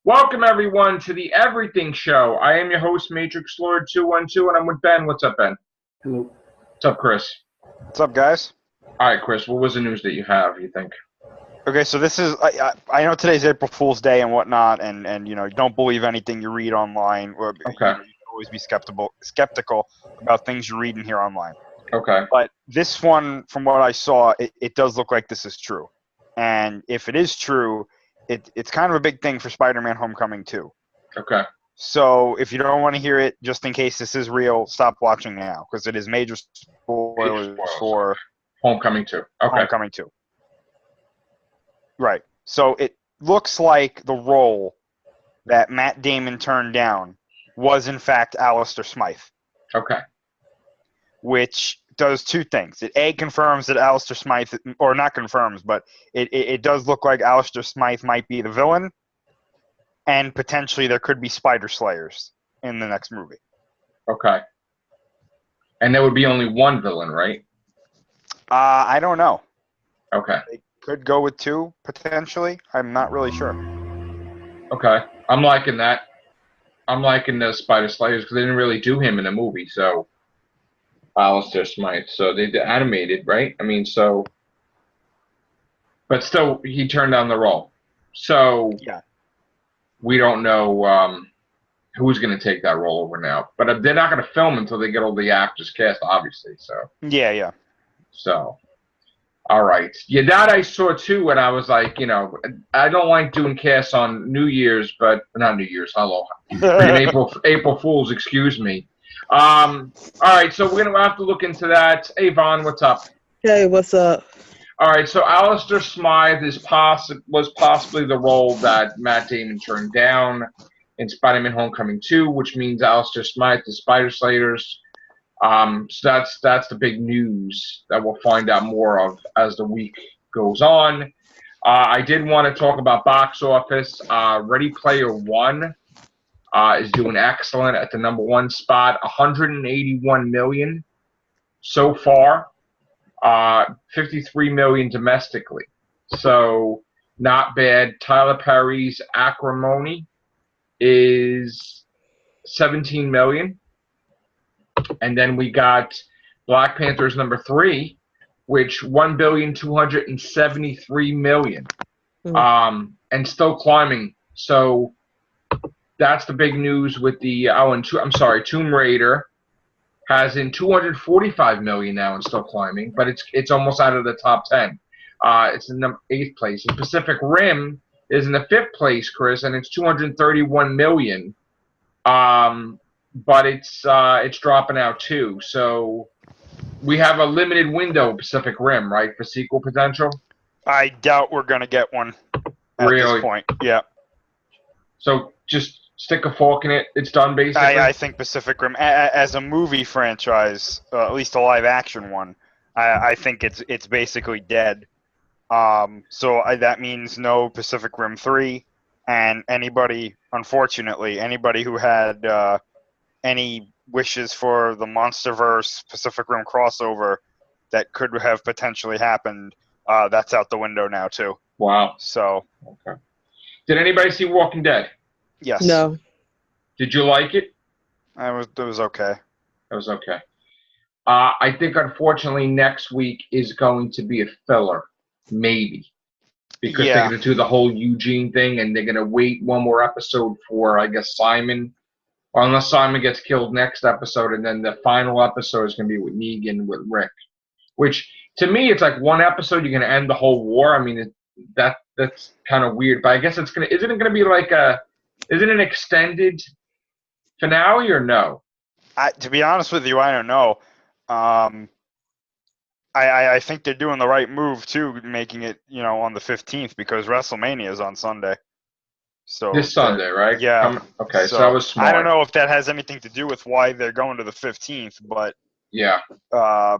Welcome, everyone, to the Everything Show. I am your host, Matrix Lord 212, and I'm with Ben. What's up, Ben? Hello. What's up, Chris? What's up, guys? All right, Chris, what was the news that you have, you think? Okay, so this is I know today's April Fool's Day and whatnot, and you don't believe anything you read online. Or, Okay. you can always be skeptical about things you read and hear online. Okay. But this one, from what I saw, it does look like this is true. And if it is true, it's kind of a big thing for Spider-Man Homecoming 2. Okay. So if you don't want to hear it, just in case this is real, stop watching now, because it is major spoilers for Homecoming 2. Okay. Homecoming 2. Right. So it looks like the role that Matt Damon turned down was, in fact, Alistair Smythe. Okay. Which does two things. It, A, confirms that Alistair Smythe, or not confirms, but it does look like Alistair Smythe might be the villain, and potentially there could be Spider Slayers in the next movie. Okay. And there would be only one villain, right? I don't know. Okay. They could go with two, potentially. I'm not really sure. Okay. I'm liking that. I'm liking the Spider Slayers because they didn't really do him in the movie, so Alistair Smythe. So they did animated, right? I mean, so, but still, he turned down the role. So Yeah. we don't know who's going to take that role over now. But they're not going to film until they get all the actors cast, obviously. So. Yeah. So. All right. Yeah, that I saw too, and I was like, I don't like doing casts on New Year's, but not New Year's. Hello, April Fools. Excuse me. All right, so we're gonna have to look into that. Hey, Vaughn, what's up? Hey, what's up? All right, so Alistair Smythe was possibly the role that Matt Damon turned down in Spider-Man: Homecoming 2, which means Alistair Smythe, the Spider Slayers. So that's the big news that we'll find out more of as the week goes on. I did want to talk about box office. Ready Player One is doing excellent at the #1 spot, 181 million so far, 53 million domestically. So not bad. Tyler Perry's Acrimony is 17 million. And then we got Black Panther's #3, which 1,273,000,000, and still climbing. So that's the big news with the Tomb Raider has in 245 million now and still climbing, but it's almost out of the top 10. It's in the 8th place. And Pacific Rim is in the 5th place, Chris, and it's 231 million. But it's dropping out too. So we have a limited window of Pacific Rim, right, for sequel potential? I doubt we're going to get one at this point. Yeah. So just stick a fork in it. It's done, basically? I think Pacific Rim, as a movie franchise, at least a live-action one, I think it's basically dead. So that means no Pacific Rim 3, and unfortunately, anybody who had any wishes for the MonsterVerse Pacific Rim crossover that could have potentially happened, that's out the window now too. Wow. So. Okay. Did anybody see Walking Dead? Yes. No. Did you like it? It was okay. It was okay. I think, unfortunately, next week is going to be a filler, maybe, because they're going to do the whole Eugene thing, and they're going to wait one more episode for, I guess, Simon. Or unless Simon gets killed next episode, and then the final episode is going to be with Negan, with Rick. Which, to me, it's like one episode, you're going to end the whole war. I mean, that's kind of weird. But I guess isn't it going to be like is it an extended finale or no? To be honest with you, I don't know. I think they're doing the right move, too, making it, on the 15th, because WrestleMania is on Sunday. So this Sunday, right? Yeah. Okay, so that was smart. I don't know if that has anything to do with why they're going to the 15th, but yeah. I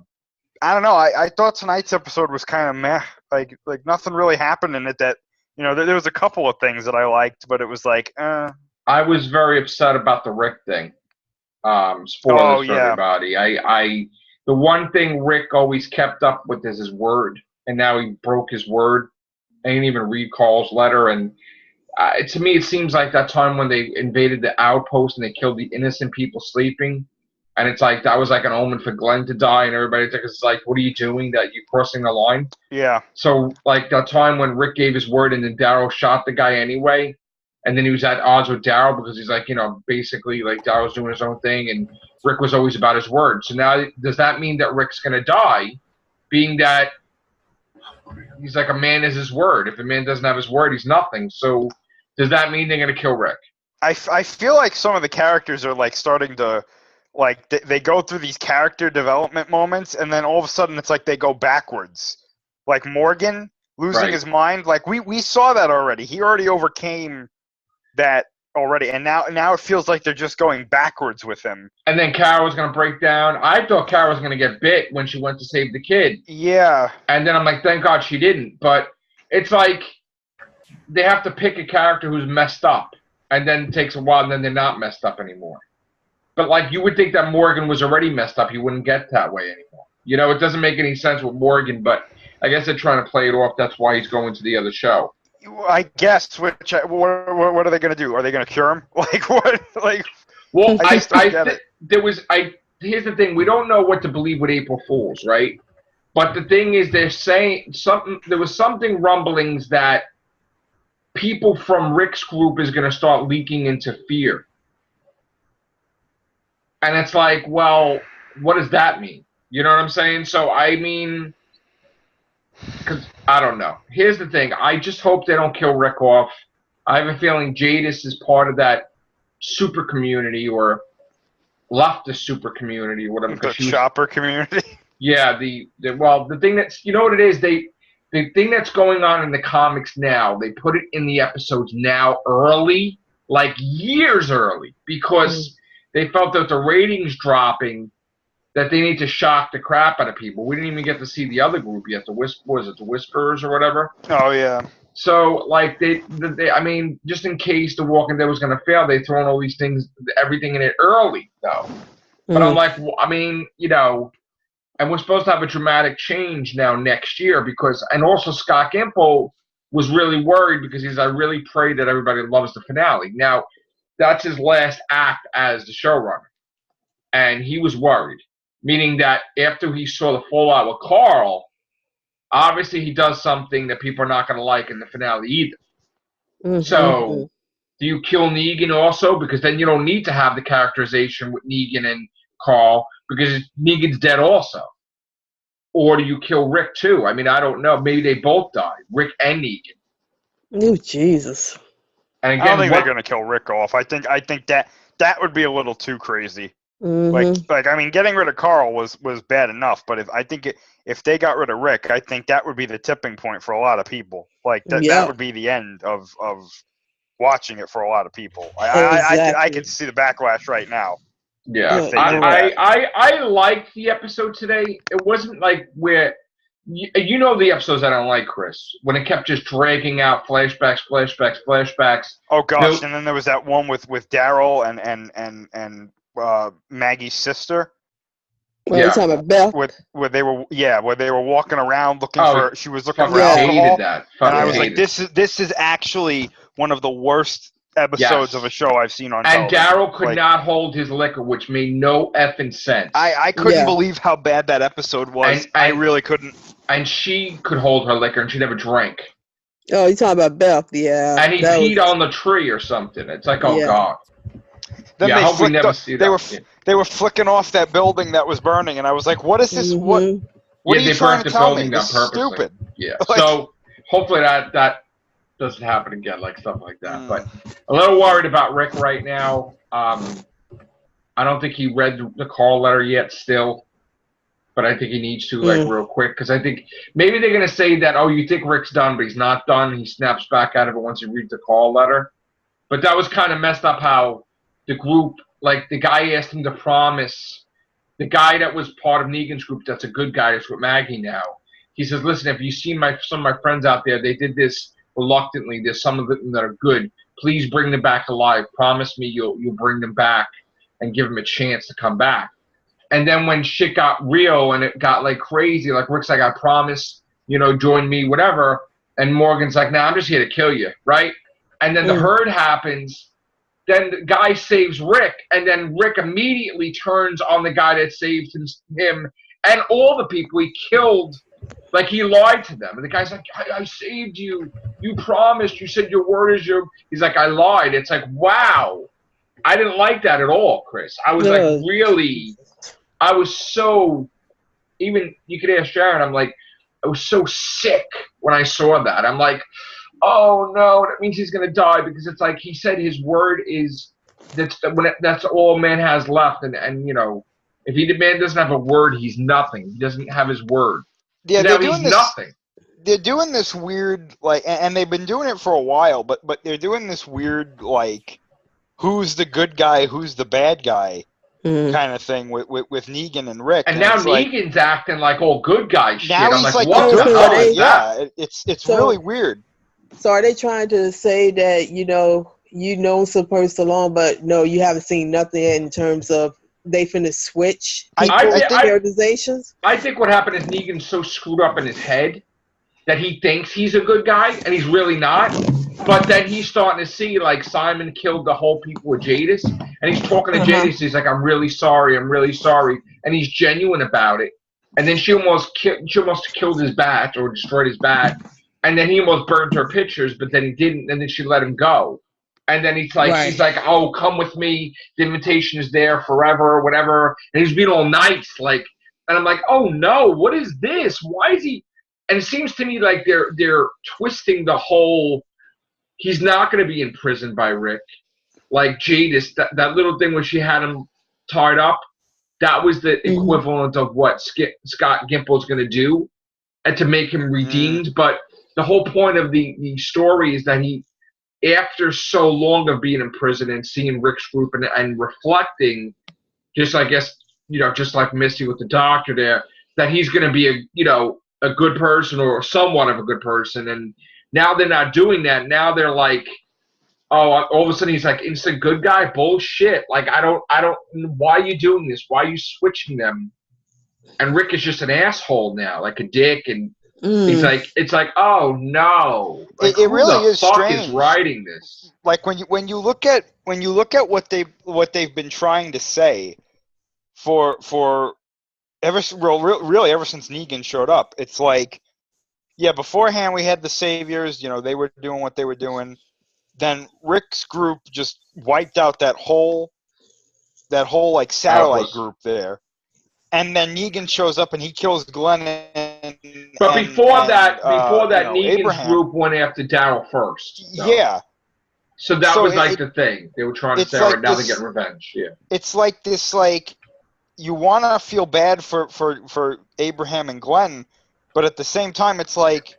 don't know. I thought tonight's episode was kind of meh. Like nothing really happened in it that there was a couple of things that I liked, but it was like, I was very upset about the Rick thing. Spoilers for everybody. The one thing Rick always kept up with is his word, and now he broke his word. I didn't even read Carl's letter, and To me, it seems like that time when they invaded the outpost and they killed the innocent people sleeping. And it's like that was like an omen for Glenn to die, and everybody it's like, what are you doing? That you crossing the line? Yeah. So like that time when Rick gave his word, and then Daryl shot the guy anyway, and then he was at odds with Daryl because he's like, basically like Daryl's doing his own thing, and Rick was always about his word. So now does that mean that Rick's gonna die, being that he's like a man is his word? If a man doesn't have his word, he's nothing. So does that mean they're gonna kill Rick? I feel like some of the characters are like starting to, like they go through these character development moments, and then all of a sudden it's like they go backwards. Like Morgan losing his mind, like we saw that already. He already overcame that already, and now it feels like they're just going backwards with him. And then Carol was gonna break down. I thought Carol was gonna get bit when she went to save the kid. Yeah. And then I'm like, thank God she didn't. But it's like they have to pick a character who's messed up, and then it takes a while, and then they're not messed up anymore. But like you would think that Morgan was already messed up, he wouldn't get that way anymore. It doesn't make any sense with Morgan, but I guess they're trying to play it off. That's why he's going to the other show. I guess. What are they going to do? Are they going to cure him? Like what? Like. Well, here's the thing. We don't know what to believe with April Fools, right? But the thing is, they're saying something. There was something rumblings that people from Rick's group is going to start leaking into Fear. And it's like, well, what does that mean? You know what I'm saying? So, I mean, because I don't know. Here's the thing. I just hope they don't kill Rick off. I have a feeling Jadis is part of that super community or left the super community or whatever. The shopper community? Yeah. The thing that's, you know what it is? The thing that's going on in the comics now, they put it in the episodes now early, like years early, because they felt that the ratings dropping, that they need to shock the crap out of people. We didn't even get to see the other group yet. The Whisperers or whatever? Oh, yeah. So, like, I mean, just in case The Walking Dead was going to fail, they thrown all these things, everything in it early, though. But I'm like, I mean, and we're supposed to have a dramatic change now next year and also Scott Gimple was really worried because I really pray that everybody loves the finale. Now, that's his last act as the showrunner. And he was worried, meaning that after he saw the fallout with Carl, obviously he does something that people are not going to like in the finale either. Mm-hmm. So, do you kill Negan also? Because then you don't need to have the characterization with Negan and Carl because Negan's dead also. Or do you kill Rick too? I mean, I don't know. Maybe they both die, Rick and Negan. Oh, Jesus. And again, I don't think they're going to kill Rick off. I think that would be a little too crazy. Mm-hmm. Like I mean, getting rid of Carl was bad enough, but if they got rid of Rick, I think that would be the tipping point for a lot of people. Like that would be the end of watching it for a lot of people. I can see the backlash right now. Yeah, I liked the episode today. It wasn't like where the episodes I don't like, Chris, when it kept just dragging out flashbacks. Oh gosh, and then there was that one with Daryl and Maggie's sister. Well, you're talking about Beth. Where they were walking around looking for. She was looking for alcohol. Hated that. And I was like, this is actually one of the worst episodes of a show I've seen on television. And Daryl could not hold his liquor, which made no effing sense. I couldn't believe how bad that episode was. I really couldn't. And she could hold her liquor, and she never drank. Oh, you're talking about Beth, yeah. And he peed on the tree or something. It's like, oh, God. Then I hope we never see that. They were flicking off that building that was burning, and I was like, what is this? Mm-hmm. What are you trying to tell me? This is stupid. Yeah, so hopefully that doesn't happen again, like stuff like that. But a little worried about Rick right now. I don't think he read the call letter yet still, but I think he needs to, real quick, because I think maybe they're going to say that, oh, you think Rick's done, but he's not done. He snaps back out of it once he reads the call letter. But that was kind of messed up how the group, like the guy asked him to promise, the guy that was part of Negan's group, that's a good guy, that's with Maggie now. He says, listen, if you see some of my friends out there, they did this reluctantly. There's some of them that are good. Please bring them back alive. Promise me you'll bring them back and give them a chance to come back. And then when shit got real and it got like crazy, like Rick's like, I promise, join me, whatever. And Morgan's like, nah, I'm just here to kill you, right? and then the herd happens. Then the guy saves Rick, and then Rick immediately turns on the guy that saved him and all the people he killed. Like, he lied to them. And the guy's like, I saved you. You promised. You said your word is your... He's like, I lied. It's like, wow. I didn't like that at all, Chris. I was like, really... I was so... Even, you could ask Sharon, I'm like, I was so sick when I saw that. I'm like, oh no, that means he's going to die, because it's like he said his word is... That's all man has left. And you know, if the man doesn't have a word, he's nothing. He doesn't have his word. Yeah, now he's nothing. They're doing this weird, like, and they've been doing it for a while, but they're doing this weird, like, who's the good guy, who's the bad guy kind of thing with Negan and Rick. And now Negan's like, acting like all good guy shit. Now I'm he's like, like what the hell is that? Yeah, it's really weird. So are they trying to say that, you know some person along, but no, you haven't seen nothing in terms of they finna switch organizations? I think what happened is Negan's so screwed up in his head that he thinks he's a good guy, and he's really not. But then he's starting to see, like, Simon killed the whole people with Jadis, and he's talking to Jadis. He's like, I'm really sorry, and he's genuine about it. And then she almost killed his bat or destroyed his bat, and then he almost burned her pictures, but then he didn't, and then she let him go. And then he's like, she's like, oh, come with me. The invitation is there forever, whatever. And he's being all nice, like, and I'm like, oh no, what is this? Why is he? And it seems to me like they're twisting the whole. He's not going to be imprisoned by Rick, like Jadis. That little thing when she had him tied up, that was the equivalent of what Scott Gimple's going to do, and to make him redeemed. But the whole point of the story is that he. After so long of being in prison and seeing Rick's group and reflecting, just I guess, just like Misty with the doctor there, that he's going to be a good person or somewhat of a good person. And now they're not doing that. Now they're like, oh, all of a sudden he's like instant good guy. Bullshit. Like, I don't, why are you doing this? Why are you switching them? And Rick is just an asshole now, like a dick. And he's like, it's like, oh no! Like, it really is fuck strange. Is writing this? Like when you look at what they've been trying to say for ever since Negan showed up, it's like, yeah, beforehand we had the saviors, they were doing what they were doing. Then Rick's group just wiped out that whole like satellite group there. And then Negan shows up and he kills Glenn. But before that, Negan's Abraham. group went after Daryl first. So. Yeah. So that was like the thing. They were trying to say, all right, now they're getting revenge. Yeah. It's like this, like, you want to feel bad for Abraham and Glenn, but at the same time, it's like,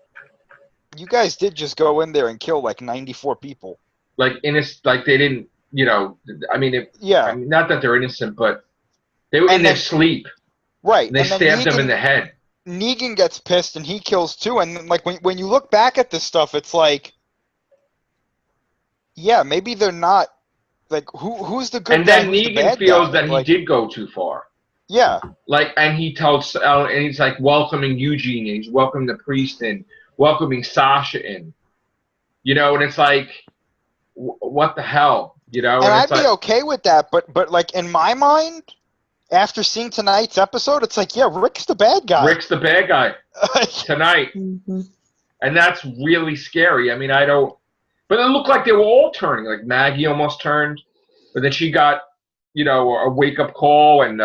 you guys did just go in there and kill like 94 people. Like they didn't, I mean, not that they're innocent, but they were in their sleep. Right. And they stabbed them in the head. Negan gets pissed and he kills too. And like when you look back at this stuff, it's like, yeah, maybe they're not like who's the good guy. And then Negan feels that he did go too far. Yeah. Like, and he tells and he's like welcoming Eugene, and he's welcoming the priest and welcoming Sasha in. And it's like, what the hell, And I'd be okay with that, but like in my mind. After seeing tonight's episode, it's like, yeah, Rick's the bad guy. Rick's the bad guy tonight. And that's really scary. I mean, but it looked like they were all turning. Like Maggie almost turned, but then she got, a wake-up call, and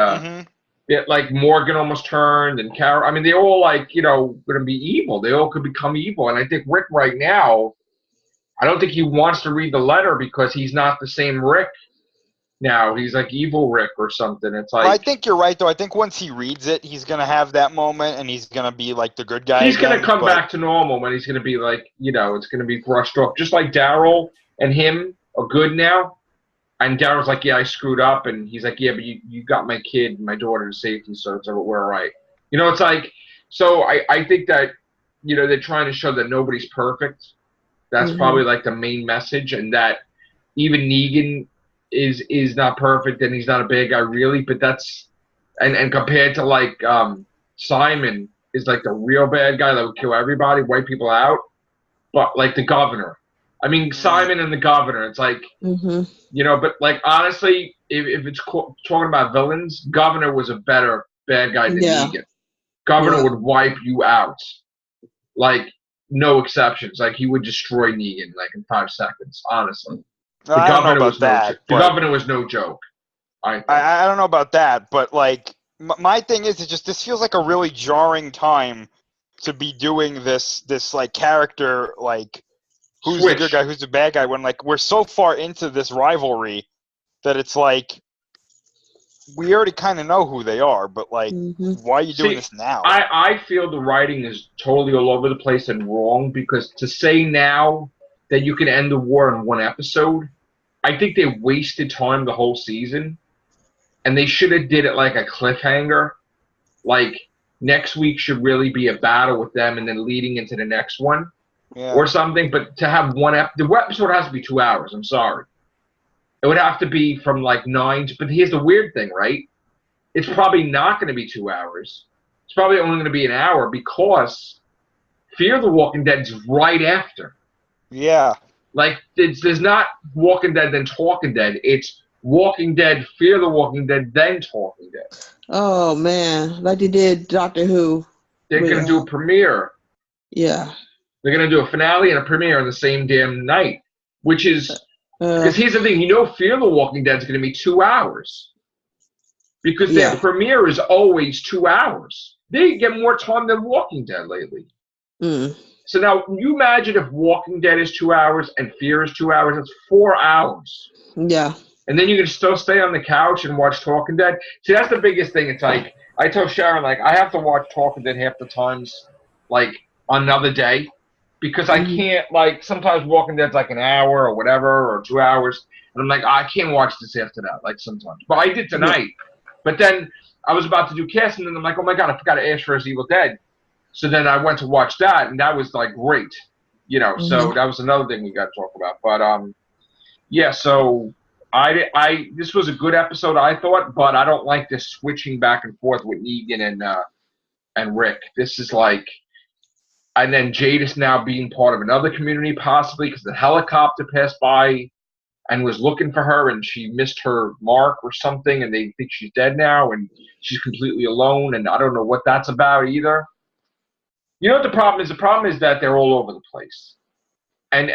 like Morgan almost turned, and Carol. I mean, they're all like, going to be evil. They all could become evil. And I think Rick right now, I don't think he wants to read the letter because he's not the same Rick. Now he's like evil Rick or something. It's like, I think you're right though. I think once he reads it, he's gonna have that moment, and he's gonna be like the good guy. He's gonna come back to normal, when he's gonna be like, it's gonna be brushed off, just like Daryl and him are good now. And Daryl's like, yeah, I screwed up, and he's like, yeah, but you got my kid and my daughter to safety, so we're all right. It's like, so I think that they're trying to show that nobody's perfect. That's probably like the main message, and that even Negan is not perfect, and he's not a bad guy really, but that's and compared to like Simon is like the real bad guy that would kill everybody, wipe people out, but like the governor, I mean, Simon and the Governor. It's like, you know, but like honestly, if it's talking about villains, Governor was a better bad guy than Negan. Governor would wipe you out, like no exceptions. Like he would destroy Negan like in 5 seconds. Honestly, I don't know about that. The Governor was no joke. I don't know about that, but like my thing is, it just this feels like a really jarring time to be doing this like character like who's the good guy, who's the bad guy, when like we're so far into this rivalry that it's like we already kind of know who they are, but like why are you doing this now? I feel the writing is totally all over the place and wrong, because to say now that you can end the war in 1 episode, I think they wasted time the whole season, and they should have did it like a cliffhanger, like next week should really be a battle with them and then leading into the next one. Yeah. Or something, but to have the episode has to be 2 hours. I'm sorry, it would have to be from like 9. But here's the weird thing, right? It's probably not going to be 2 hours. It's probably only going to be an hour, because Fear the Walking Dead is right after. Yeah, like there's not Walking Dead then Talking Dead. It's Walking Dead, Fear the Walking Dead, then Talking Dead. Oh man, like they did Doctor Who. They're going to do a premiere. Yeah. They're going to do a finale and a premiere on the same damn night, which is, because here's the thing, you know, Fear the Walking Dead is going to be 2 hours, because their premiere is always 2 hours. They get more time than Walking Dead lately. So now you imagine if Walking Dead is 2 hours and Fear is 2 hours, that's 4 hours. Yeah. And then you can still stay on the couch and watch Talking Dead. See, that's the biggest thing. It's like, I tell Sharon, like, I have to watch Talking Dead half the times, like, on another day. Because I can't, like, sometimes Walking Dead's like an hour or whatever, or 2 hours. And I'm like, I can't watch this after that, like, sometimes. But I did tonight. But then I was about to do cast, and then I'm like, oh my God, I forgot to ask for his Evil Dead. So then I went to watch that, and that was, like, great. You know, so that was another thing we got to talk about. But, yeah, so this was a good episode, I thought, but I don't like this switching back and forth with Negan and Rick. This is like... And then Jadis now being part of another community, possibly, because the helicopter passed by and was looking for her, and she missed her mark or something, and they think she's dead now, and she's completely alone, and I don't know what that's about either. You know what the problem is? The problem is that they're all over the place. And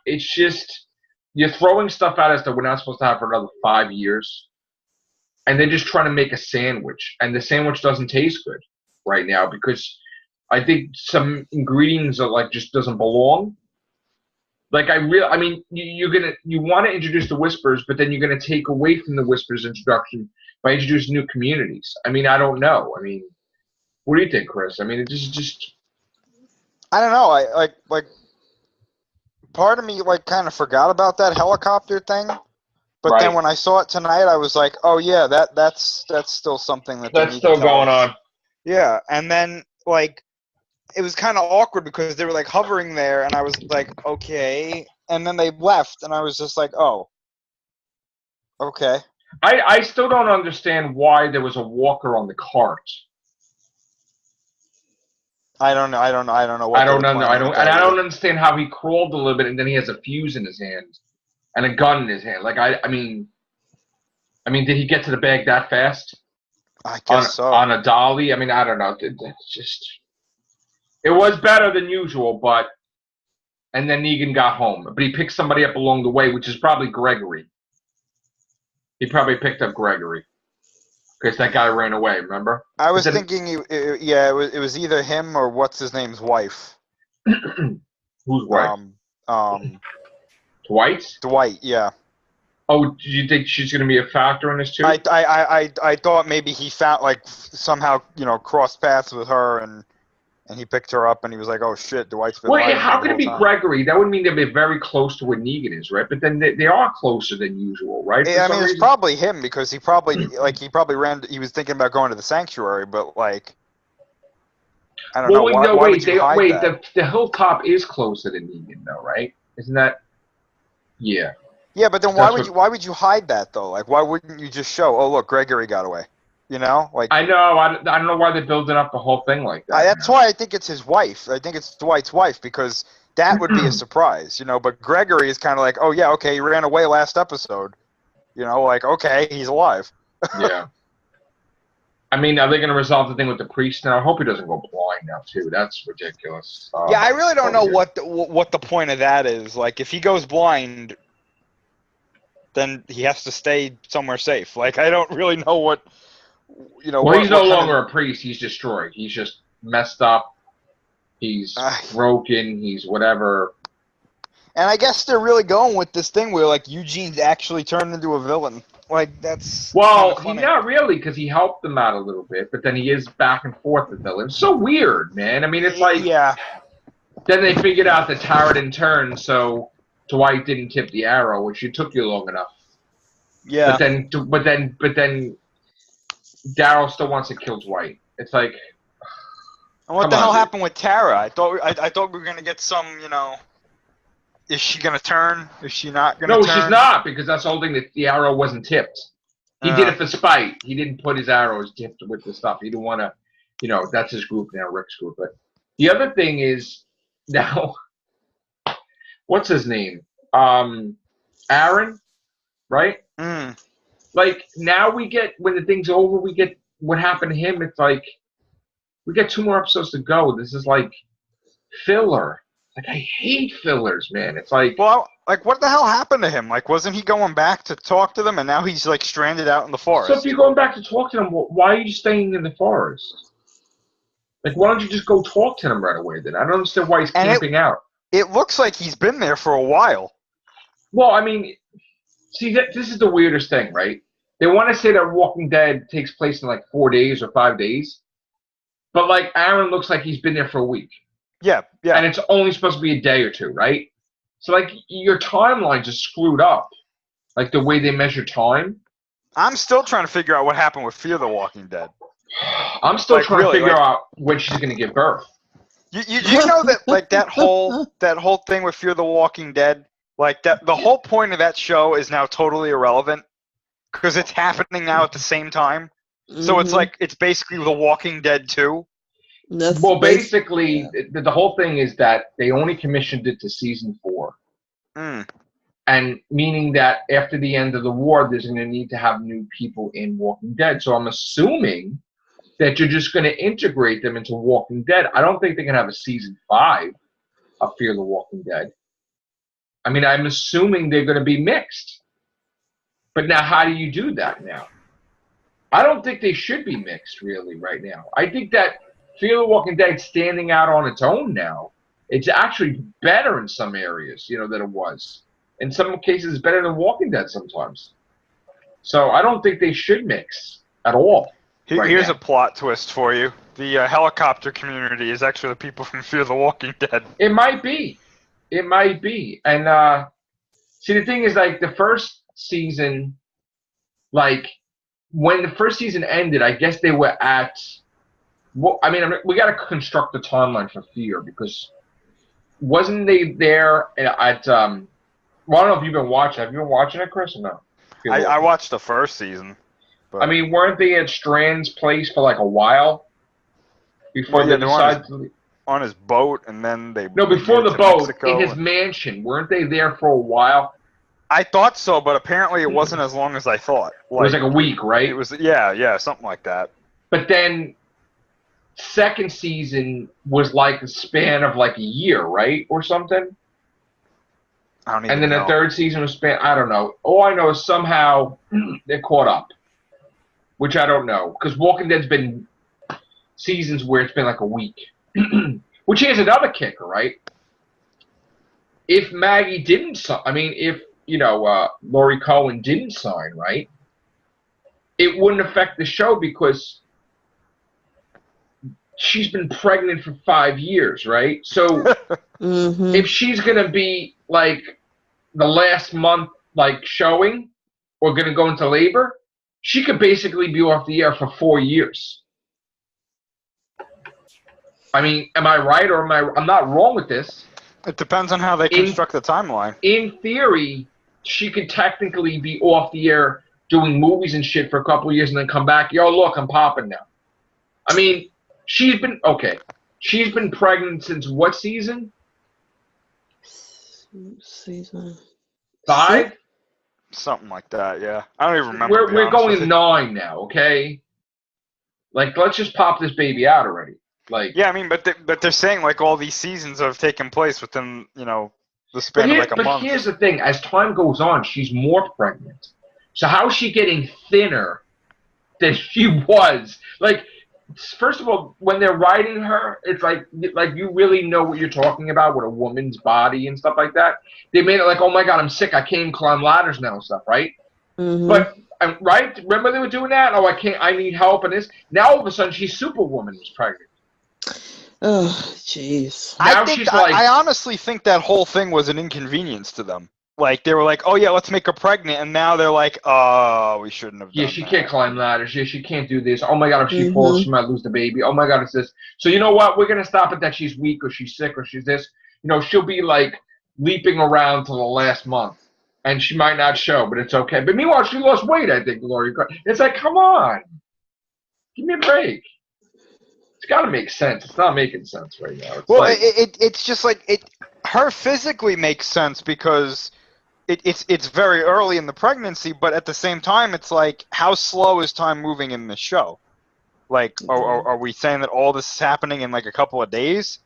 it's just, you're throwing stuff at us that we're not supposed to have for another 5 years, and they're just trying to make a sandwich, and the sandwich doesn't taste good right now, because I think some ingredients are like just doesn't belong. Like you want to introduce the Whispers, but then you're gonna take away from the Whispers introduction by introducing new communities. I mean, I don't know. I mean, what do you think, Chris? I mean, it's just. I don't know. I like part of me like kind of forgot about that helicopter thing, but then when I saw it tonight, I was like, oh yeah, that's still something that's still going on. Yeah, and then like. It was kind of awkward because they were like hovering there, and I was like, okay. And then they left, and I was just like, oh, okay. I still don't understand why there was a walker on the cart. I don't know. I don't know what. I don't understand how he crawled a little bit, and then he has a fuse in his hand and a gun in his hand. Like I mean, did he get to the bag that fast? I guess so. On a dolly. I mean, I don't know. It's just. It was better than usual, and then Negan got home. But he picked somebody up along the way, which is probably Gregory. He probably picked up Gregory. Because that guy ran away, remember? I was thinking, it was either him or what's-his-name's wife. Whose wife? Dwight's? Dwight, yeah. Oh, do you think she's going to be a factor in this, too? I thought maybe he found, like, somehow, crossed paths with her, and he picked her up, and he was like, "Oh shit, Dwight's been." Wait, how can it be Gregory? That would mean they'd be very close to what Negan is, right? But then they are closer than usual, right? Yeah, I mean, it's probably him because he probably ran. He was thinking about going to the sanctuary, but like, I don't know. Why would you hide that? The hilltop is closer than Negan, though, right? Isn't that? Yeah. Yeah, but then why would you hide that though? Like, why wouldn't you just show? Oh, look, Gregory got away. You know, like I know. I don't know why they're building up the whole thing like that. That's why I think it's his wife. I think it's Dwight's wife because that would be a surprise, you know. But Gregory is kind of like, oh, yeah, okay, he ran away last episode. You know, like, okay, he's alive. Yeah. I mean, are they going to resolve the thing with the priest now? I hope he doesn't go blind now, too. That's ridiculous. Yeah, I really don't know what the point of that is. Like, if he goes blind, then he has to stay somewhere safe. Like, I don't really know what, you know. Well, he's no longer a priest. He's destroyed. He's just messed up. He's broken. He's whatever. And I guess they're really going with this thing where, like, Eugene's actually turned into a villain. Like, that's... Well, he's not really, because he helped them out a little bit, but then he is back and forth with villain. It's so weird, man. I mean, it's like... Yeah. Then they figured out that Tara didn't turn, so Dwight didn't tip the arrow, which it took you long enough. Yeah. But then Daryl still wants to kill Dwight. It's like... And what the hell happened with Tara? I thought we were going to get some, you know... Is she going to turn? Is she not going to turn? No, she's not, because that's the whole thing, that the arrow wasn't tipped. He did it for spite. He didn't put his arrows tipped with the stuff. He didn't want to, you know, that's his group now, Rick's group. But the other thing is, now, what's his name? Aaron, right? Mm. Like, now we get, when the thing's over, we get what happened to him. It's like, we got 2 more episodes to go. This is like filler. Like, I hate fillers, man. It's like... Well, like, what the hell happened to him? Like, wasn't he going back to talk to them, and now he's, like, stranded out in the forest? So if you're going back to talk to them, why are you staying in the forest? Like, why don't you just go talk to them right away, then? I don't understand why he's camping out. It looks like he's been there for a while. Well, I mean, see, this is the weirdest thing, right? They want to say that Walking Dead takes place in, like, 4 days or 5 days. But, like, Aaron looks like he's been there for a week. Yeah, yeah. And it's only supposed to be a day or 2, right? So, like, your timeline's just screwed up. Like, the way they measure time. I'm still trying to figure out what happened with Fear the Walking Dead. I'm still trying to figure out when she's going to give birth. You know that, like, that whole thing with Fear the Walking Dead, like, that the whole point of that show is now totally irrelevant because it's happening now at the same time. So it's like, it's basically The Walking Dead 2. Well, basically, the whole thing is that they only commissioned it to season 4. And meaning that after the end of the war, there's going to need to have new people in Walking Dead. So I'm assuming that you're just going to integrate them into Walking Dead. I don't think they're going to have a season 5 of Fear the Walking Dead. I mean, I'm assuming they're going to be mixed. But now, how do you do that now? I don't think they should be mixed, really, right now. I think that Fear the Walking Dead standing out on its own now. It's actually better in some areas, you know, than it was. In some cases, it's better than Walking Dead sometimes. So I don't think they should mix at all. Here's a plot twist for you. The helicopter community is actually the people from Fear the Walking Dead. It might be. It might be. And see, the thing is, like, the first season, like, when the first season ended, I guess they were at... Well, I mean, we got to construct the timeline for Fear, because wasn't they there at well, I don't know if you've been watching. Have you been watching it, Chris, or no? I watched the first season. But... I mean, weren't they at Strand's place for like a while before they decided to... on his boat, and then they... No, before the boat, Mexico, in his mansion. Weren't they there for a while? I thought so, but apparently it wasn't as long as I thought. Like, it was like a week, right? It was, yeah, something like that. But then... second season was like a span of like a year, right? Or something? I don't even know. And then the third season was span, I don't know. All I know is somehow they're caught up. Which I don't know. Because Walking Dead's been seasons where it's been like a week. Which here's another kicker, right? If Maggie didn't sign, I mean, if, you know, Laurie Cohen didn't sign, right? It wouldn't affect the show because she's been pregnant for 5 years, right? So if she's going to be, like, the last month, like, showing or going to go into labor, she could basically be off the air for 4 years. I mean, am I right or am I'm not wrong with this. It depends on how they construct the timeline. In theory, she could technically be off the air doing movies and shit for a couple of years and then come back. Yo, look, I'm popping now. I mean... She's been pregnant since what season? Season 5? Something like that, yeah. I don't even remember. We're going 9 now, okay? Like, let's just pop this baby out already. Like, yeah, I mean, but they're saying like all these seasons have taken place within the span of like a month. But here's the thing: as time goes on, she's more pregnant. So how is she getting thinner than she was? Like, first of all, when they're writing her, it's like you really know what you're talking about with a woman's body and stuff like that. They made it like, oh my god, I'm sick. I can't even climb ladders now and stuff, right? Mm-hmm. But right, remember they were doing that? Oh, I can't. I need help and this. Now all of a sudden, she's Superwoman was pregnant. Oh, jeez. I honestly think that whole thing was an inconvenience to them. Like, they were like, oh, yeah, let's make her pregnant. And now they're like, oh, we shouldn't have done she can't climb ladders. Yeah, she can't do this. Oh, my God, if she falls, she might lose the baby. Oh, my God, it's this. So, you know what? We're going to stop it that she's weak or she's sick or she's this. She'll be, like, leaping around till the last month. And she might not show, but it's okay. But meanwhile, she lost weight, I think, Lori. It's like, come on. Give me a break. It's got to make sense. It's not making sense right now. It's just like her physically makes sense because it's very early in the pregnancy, but at the same time, it's like, how slow is time moving in this show? Like, are we saying that all this is happening in like a couple of days?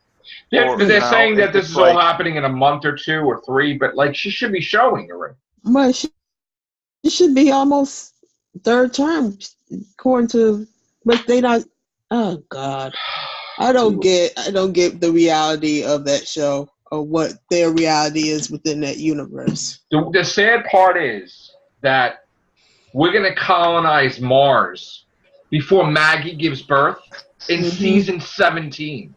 Yeah, they're saying that this is all happening in a month or 2 or 3, but like she should be showing already. Well, she should be almost third term, according to, but they not. Oh God, I don't get the reality of that show or what their reality is within that universe. The sad part is that we're gonna colonize Mars before Maggie gives birth in season 17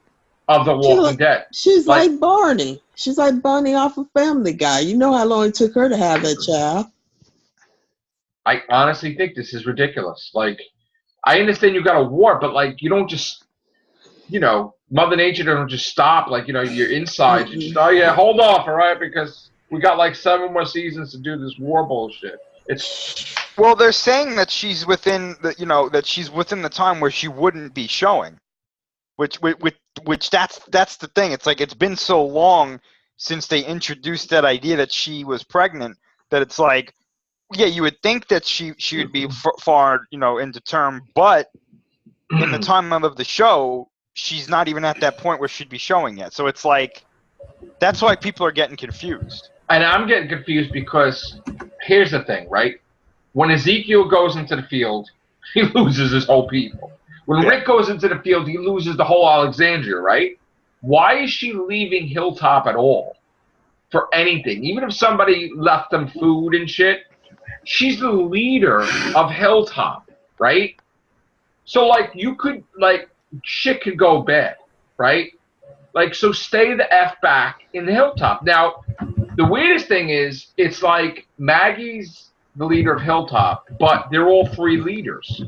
of The Walking Dead. She's like Barney. She's like Barney off of Family Guy. You know how long it took her to have that child. I honestly think this is ridiculous. Like, I understand you got a war, but like you don't just, Mother Nature doesn't just stop. Like, your insides. You just, oh yeah, hold off, all right, because we got like 7 more seasons to do this war bullshit. Well, they're saying that she's within the time where she wouldn't be showing, which that's the thing. It's like it's been so long since they introduced that idea that she was pregnant that it's like. Yeah, you would think that she would be far, into term, but in the time of the show, she's not even at that point where she'd be showing yet. So it's like, that's why people are getting confused. And I'm getting confused because here's the thing, right? When Ezekiel goes into the field, he loses his whole people. When Rick goes into the field, he loses the whole Alexandria, right? Why is she leaving Hilltop at all? For anything. Even if somebody left them food and shit, she's the leader of Hilltop, right? So, like, shit could go bad, right? Like, so stay the F back in the Hilltop. Now, the weirdest thing is, it's like Maggie's the leader of Hilltop, but they're all 3 leaders.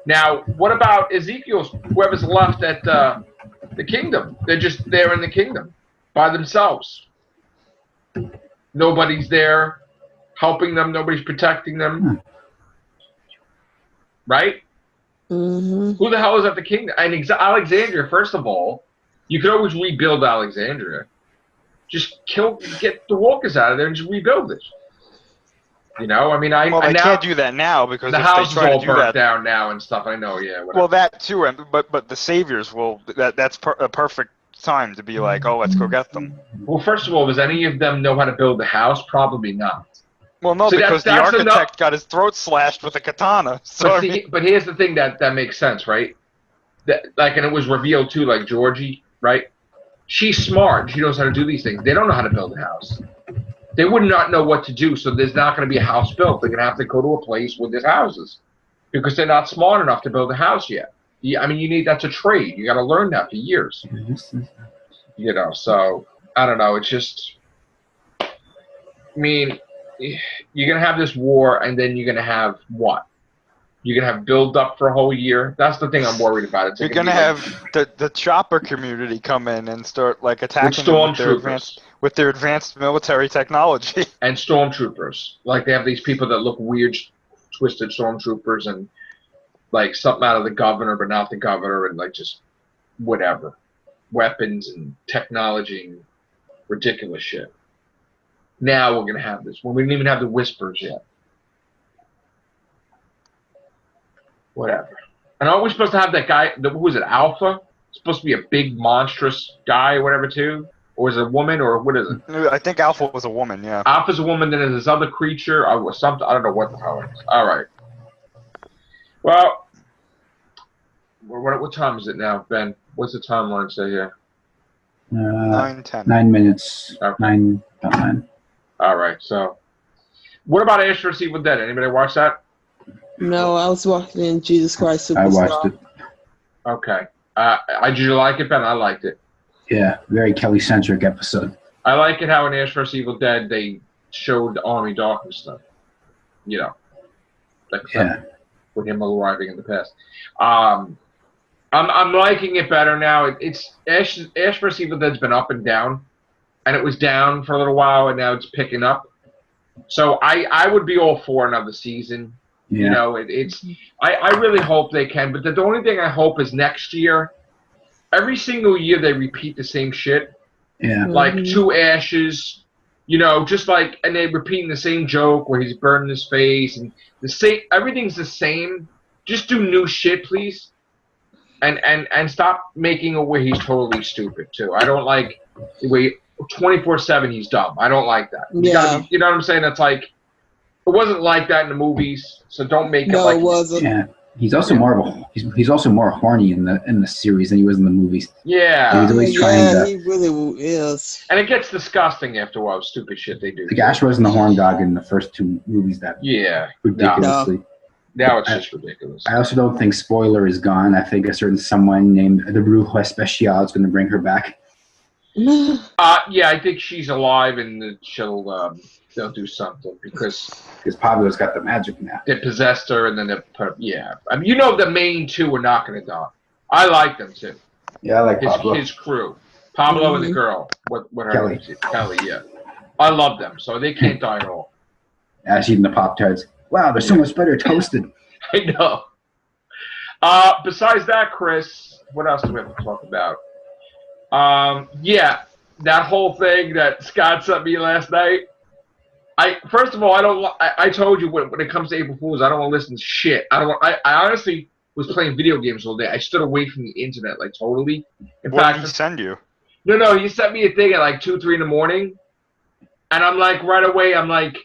Now, what about Ezekiel's, whoever's left at the kingdom? They're just there in the kingdom by themselves. Nobody's there helping them, nobody's protecting them. Right? Mm-hmm. Who the hell is at the kingdom? And Alexandria, first of all, you could always rebuild Alexandria. Just get the walkers out of there and just rebuild it. I mean, they can't do that now because the house is all burnt down now and stuff. I know, yeah. Whatever. Well, that too, but the saviors will. That's a perfect time to be like, oh, let's go get them. Well, first of all, does any of them know how to build the house? Probably not. Well, no, because the architect got his throat slashed with a katana. So but here's the thing that makes sense, right? And it was revealed too, like Georgie, right? She's smart. She knows how to do these things. They don't know how to build a house. They would not know what to do, so there's not going to be a house built. They're going to have to go to a place where there's houses because they're not smart enough to build a house yet. I mean, that's a trade. You got to learn that for years. So I don't know. It's just, I mean, you're going to have this war, and then you're going to have what? You're going to have build up for a whole year. That's the thing I'm worried about. You're going to have the chopper community come in and start like attacking with their advanced military technology. And stormtroopers. Like they have these people that look weird, twisted stormtroopers, and like something out of the governor, but not the governor, and like just whatever. Weapons and technology and ridiculous shit. Now we're gonna have this when we didn't even have the whispers yet. Whatever. And aren't we supposed to have that guy? Who was it? Alpha? Supposed to be a big monstrous guy or whatever too, or is it a woman or what is it? I think Alpha was a woman. Yeah. Alpha's a woman. Then there's this other creature or something. I don't know what the hell it is. All right. Well, what time is it now, Ben? What's the timeline say here? 9:10. 9 minutes. Okay. 9. About 9. All right. So, what about Ash vs. Evil Dead? Anybody watch that? No, I was watching Jesus Christ Superstar. I watched it. Okay. Did you like it, Ben? I liked it. Yeah, very Kelly-centric episode. I like it how in Ash vs. Evil Dead they showed the Army Darkness stuff. You know, like with him arriving in the past. I'm liking it better now. It's Ash vs. Evil Dead's been up and down, and it was down for a little while, and now it's picking up. So I would be all for another season. Yeah. You know, I really hope they can, but the only thing I hope is next year, every single year they repeat the same shit. Yeah. Like 2 Ashes, you know, just like, and they're repeating the same joke where he's burning his face and the same, everything's the same. Just do new shit, please. And stop making it where he's totally stupid too. I don't like the way 24/7 he's dumb. I don't like that. You know what I'm saying? That's like, it wasn't like that in the movies, so don't make it like it wasn't. Yeah. He's also more of a, he's also more horny in the series than he was in the movies. Yeah. He's always trying to. He really is. And it gets disgusting after a while, stupid shit they do. Like Ash wasn't the horn dog in the first 2 movies that ridiculously. Now it's just ridiculous. I also don't think Spoiler is gone. I think a certain someone named the Brujo Especial is going to bring her back. Yeah, I think she's alive and they'll do something because Pablo's got the magic now. They possessed her and then they put, yeah. I mean, you know the main 2 are not going to die. I like them too. Yeah, I like Pablo. His crew. Pablo and the girl. What her Kelly. name is? Kelly, yeah. I love them, so they can't die at all. Ash eating the Pop-Tarts. Wow, they're so much better toasted. I know. Besides that, Chris, what else do we have to talk about? Yeah, that whole thing that Scott sent me last night. First of all, I told you when it comes to April Fools, I don't want to listen to shit. I honestly was playing video games all day. I stood away from the internet, like totally. What did he send you? No, he sent me a thing at like 2, 3 in the morning, and I'm like right away. I'm like,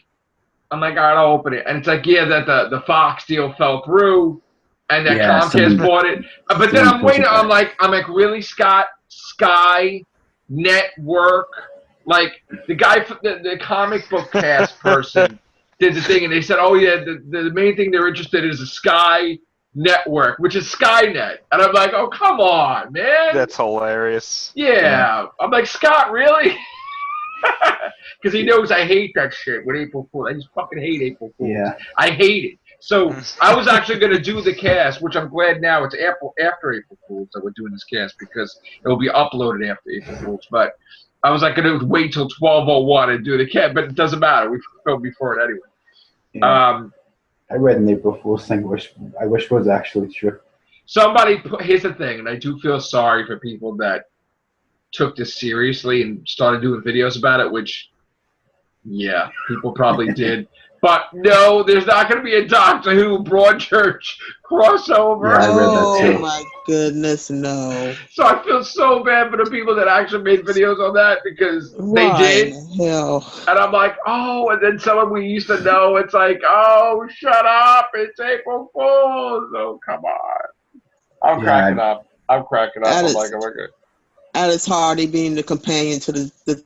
all right, I'll open it, and it's like, yeah, that the Fox deal fell through, and that Comcast bought it. But then I'm waiting. I'm like, really, Scott? Sky Network? Like the guy, the comic book cast person did the thing, and they said, "Oh yeah, the main thing they're interested in is the Sky Network, which is Skynet." And I'm like, "Oh come on, man!" That's hilarious. Yeah, I'm like, Scott, really? Because he knows I hate that shit with April Fools. I just fucking hate April Fools. Yeah. I hate it. So I was actually going to do the cast, which I'm glad now it's after April Fools that we're doing this cast because it will be uploaded after April Fools. But I was like going to wait till 12:01 and do the cast, but it doesn't matter. We filmed before it anyway. Yeah. I read an April Fool's thing, which I wish was actually true. Here's the thing, and I do feel sorry for people that took this seriously and started doing videos about it, which, yeah, people probably did. But no, there's not going to be a Doctor Who Broadchurch crossover. Yeah, I read that too. Oh my goodness, no. So I feel so bad for the people that actually made videos on that because they did. Hell. And I'm like, oh, and then someone we used to know, it's like, oh, shut up, it's April Fools. Oh, come on. I'm cracking up. I'm like, oh my God. Alice Hardy being the companion to the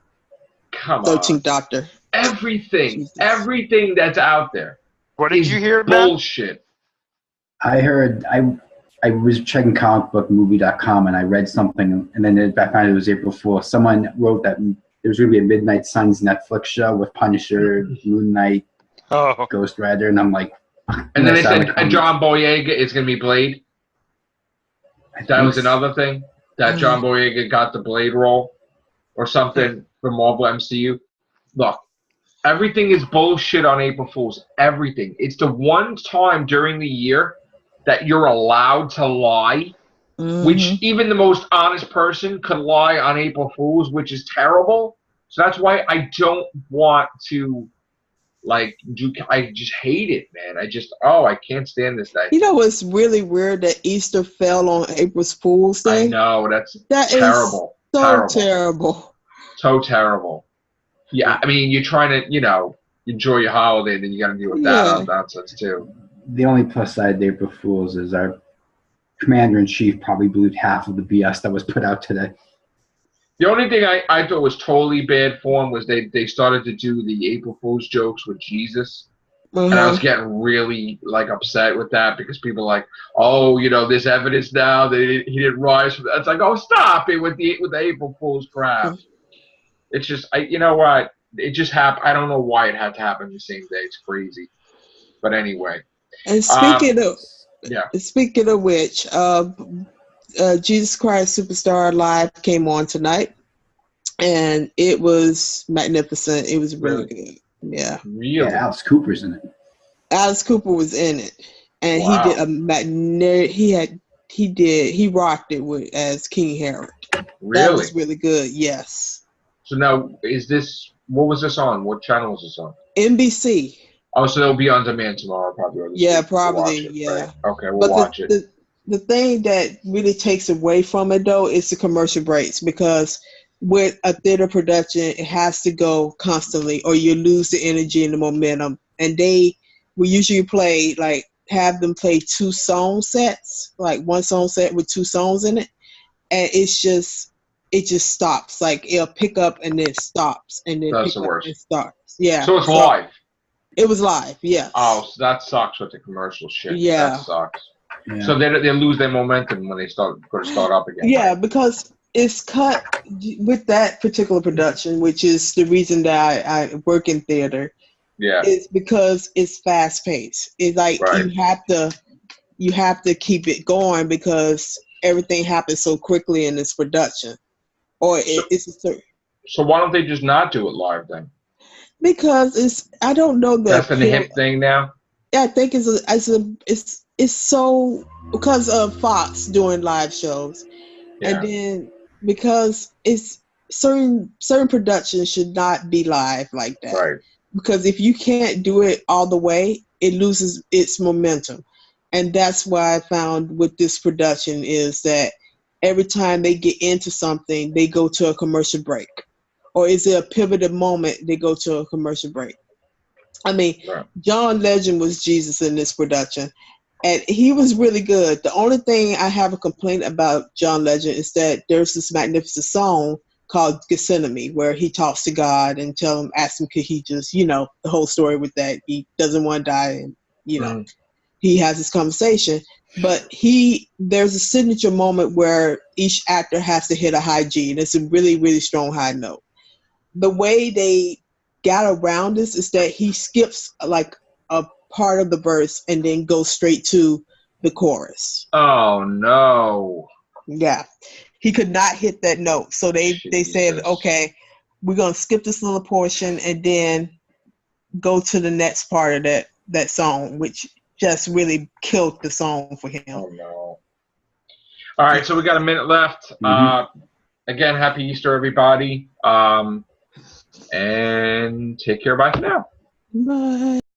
13th Doctor. Everything that's out there. What did you hear about? Bullshit. I heard, I was checking comicbookmovie.com and I read something, and then I found it was April Fool. Someone wrote that there was going to be a Midnight Suns Netflix show with Punisher, Moon Knight, Ghost Rider, and I'm like... And then they said John Boyega is going to be Blade. That was another thing. That John Boyega got the Blade role or something for Marvel MCU. Look, everything is bullshit on April Fools. Everything. It's the one time during the year that you're allowed to lie, which even the most honest person could lie on April Fools, which is terrible. So that's why I don't want to, like, I just hate it, man. I can't stand this day. You know what's really weird that Easter fell on April Fool's Day? I know, That terrible. is so terrible. So terrible. Yeah, I mean, you're trying to, enjoy your holiday, then you got to deal with that nonsense too. The only plus side of April Fools is our commander-in-chief probably believed half of the BS that was put out today. The only thing I thought was totally bad form was they started to do the April Fool's jokes with Jesus. And I was getting really, upset with that because people are like, oh, there's evidence now that he didn't rise from that. It's like, oh, stop it with the April Fool's crap. It's just, you know what? It just happened. I don't know why it had to happen the same day. It's crazy. But anyway. And speaking of which, Jesus Christ Superstar Live came on tonight, and it was magnificent. It was really good. Yeah. Really? Yeah, Alice Cooper's in it. Alice Cooper was in it, and he did a magnetic. He rocked it as King Herod. Really? That was really good. Yes. So now, what was this on? What channel was this on? NBC. Oh, so it'll be on demand tomorrow, probably. Yeah, probably. Yeah. Right? Okay, we'll watch it. The thing that really takes away from it, though, is the commercial breaks, because with a theater production, it has to go constantly, or you lose the energy and the momentum. And we usually have them play 2 song sets, like 1 song set with 2 songs in it, and it just stops. Like, it'll pick up and then stops, and then that's pick the up worst. and starts. Yeah. So it's live. It was live. Yes. Oh, so that sucks with the commercial shit. Yeah. That sucks. Yeah. So they lose their momentum when they start up again. Yeah, because it's cut with that particular production, which is the reason that I work in theater. Yeah. It's because it's fast paced. It's like you have to keep it going because everything happens so quickly in this production. So why don't they just not do it live then? Because I don't know that's the hip thing now. Yeah, I think it's so because of Fox doing live shows, and then because it's certain productions should not be live like that. Right. Because if you can't do it all the way, it loses its momentum, and that's why I found with this production is that every time they get into something, they go to a commercial break. Or is it a pivotal moment, they go to a commercial break? I mean, John Legend was Jesus in this production, and he was really good. The only thing I have a complaint about John Legend is that there's this magnificent song called Gethsemane, where he talks to God and asks him, could he just, the whole story with that. He doesn't want to die, and, he has this conversation. But there's a signature moment where each actor has to hit a high G, and it's a really, really strong high note. The way they got around this is that he skips like a part of the verse and then goes straight to the chorus. Oh no. Yeah. He could not hit that note. So they said, okay, we're going to skip this little portion and then go to the next part of that song, which just really killed the song for him. Oh no. All right, so we got a minute left. Again, happy Easter, everybody. And take care. Bye for now. Bye.